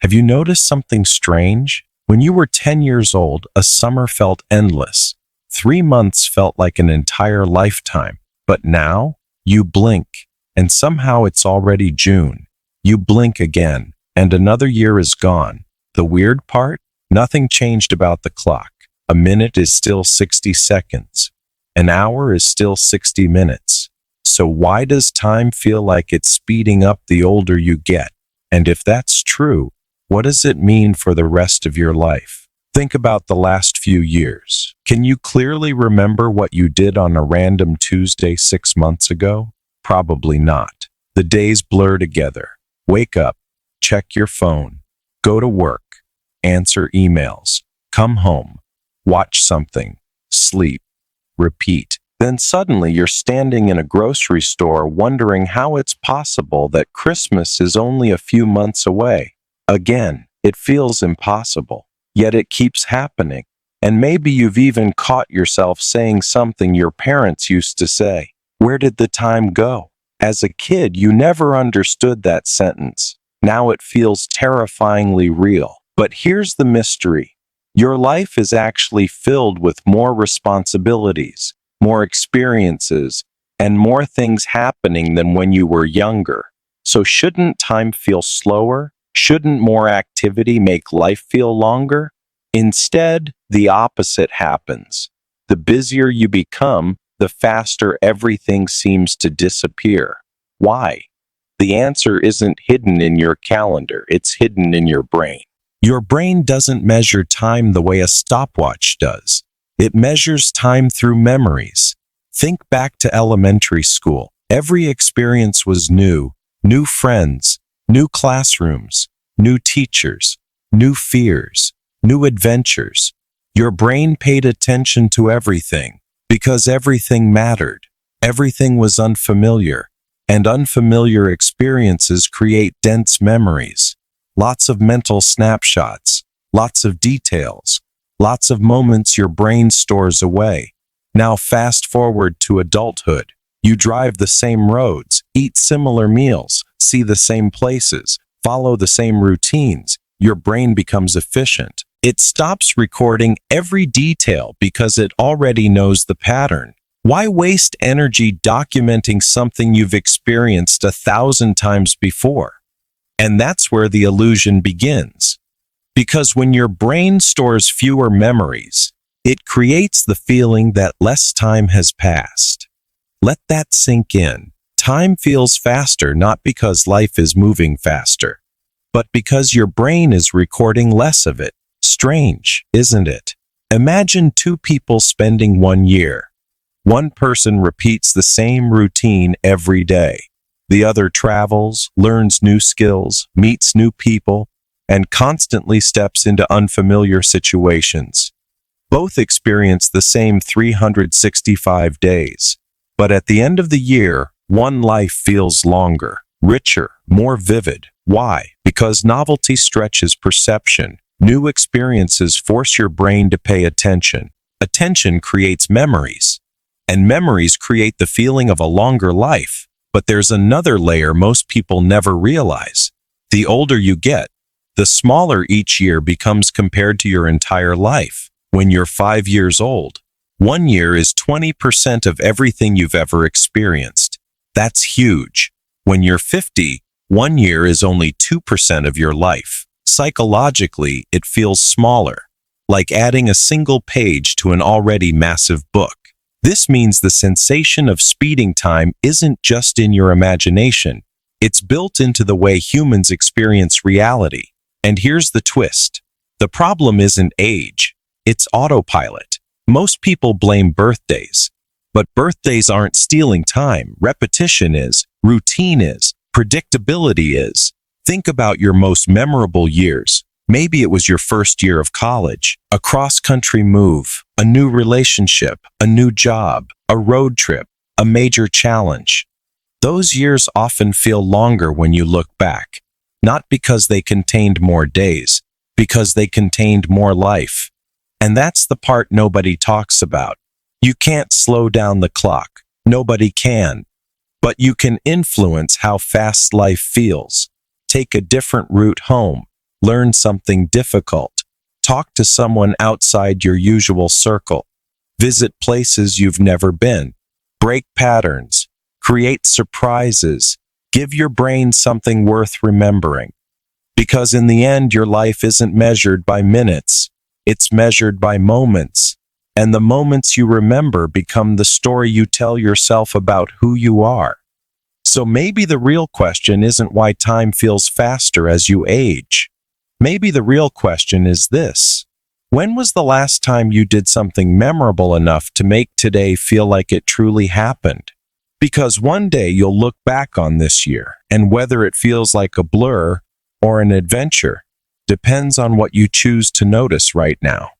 Have you noticed something strange? When you were 10 years old, a summer felt endless. 3 months felt like an entire lifetime. But now, you blink, and somehow it's already June. You blink again, and another year is gone. The weird part? Nothing changed about the clock. A minute is still 60 seconds. An hour is still 60 minutes. So why does time feel like it's speeding up the older you get? And if that's true, what does it mean for the rest of your life? Think about the last few years. Can you clearly remember what you did on a random Tuesday 6 months ago? Probably not. The days blur together. Wake up, check your phone, go to work, answer emails, come home, watch something, sleep, repeat. Then suddenly you're standing in a grocery store wondering how it's possible that Christmas is only a few months away. Again, it feels impossible, yet it keeps happening. And maybe you've even caught yourself saying something your parents used to say. Where did the time go? As a kid, you never understood that sentence. Now it feels terrifyingly real. But here's the mystery. Your life is actually filled with more responsibilities, more experiences, and more things happening than when you were younger. So shouldn't time feel slower? Shouldn't more activity make life feel longer? Instead, the opposite happens. The busier you become, the faster everything seems to disappear. Why? The answer isn't hidden in your calendar, it's hidden in your brain. Your brain doesn't measure time the way a stopwatch does. It measures time through memories. Think back to elementary school. Every experience was new. New friends, new classrooms, new teachers, new fears, new adventures. Your brain paid attention to everything because everything mattered. Everything was unfamiliar, and unfamiliar experiences create dense memories. Lots of mental snapshots, lots of details, lots of moments your brain stores away. Now fast forward to adulthood. You drive the same roads, eat similar meals, see the same places, follow the same routines. Your brain becomes efficient. It stops recording every detail because it already knows the pattern. Why waste energy documenting something you've experienced 1,000 times before? And that's where the illusion begins. Because when your brain stores fewer memories, it creates the feeling that less time has passed. Let that sink in. Time feels faster not because life is moving faster, but because your brain is recording less of it. Strange, isn't it? Imagine two people spending 1 year. One person repeats the same routine every day. The other travels, learns new skills, meets new people, and constantly steps into unfamiliar situations. Both experience the same 365 days. But at the end of the year, one life feels longer, richer, more vivid. Why? Because novelty stretches perception. New experiences force your brain to pay attention. Attention creates memories, and memories create the feeling of a longer life. But there's another layer most people never realize. The older you get, the smaller each year becomes compared to your entire life. When you're 5 years old, 1 year is 20% of everything you've ever experienced. That's huge. When you're 50, 1 year is only 2% of your life. Psychologically, it feels smaller, like adding a single page to an already massive book. This means the sensation of speeding time isn't just in your imagination. It's built into the way humans experience reality. And here's the twist. The problem isn't age. It's autopilot. Most people blame birthdays. But birthdays aren't stealing time. Repetition is. Routine is. Predictability is. Think about your most memorable years. Maybe it was your first year of college, a cross-country move, a new relationship, a new job, a road trip, a major challenge. Those years often feel longer when you look back, not because they contained more days, because they contained more life. And that's the part nobody talks about. You can't slow down the clock. Nobody can. But you can influence how fast life feels. Take a different route home. learn something difficult, talk to someone outside your usual circle, visit places you've never been, break patterns, create surprises, give your brain something worth remembering. Because in the end, your life isn't measured by minutes, it's measured by moments. And the moments you remember become the story you tell yourself about who you are. So maybe the real question isn't why time feels faster as you age. Maybe the real question is this: when was the last time you did something memorable enough to make today feel like it truly happened? Because one day you'll look back on this year, and whether it feels like a blur or an adventure depends on what you choose to notice right now.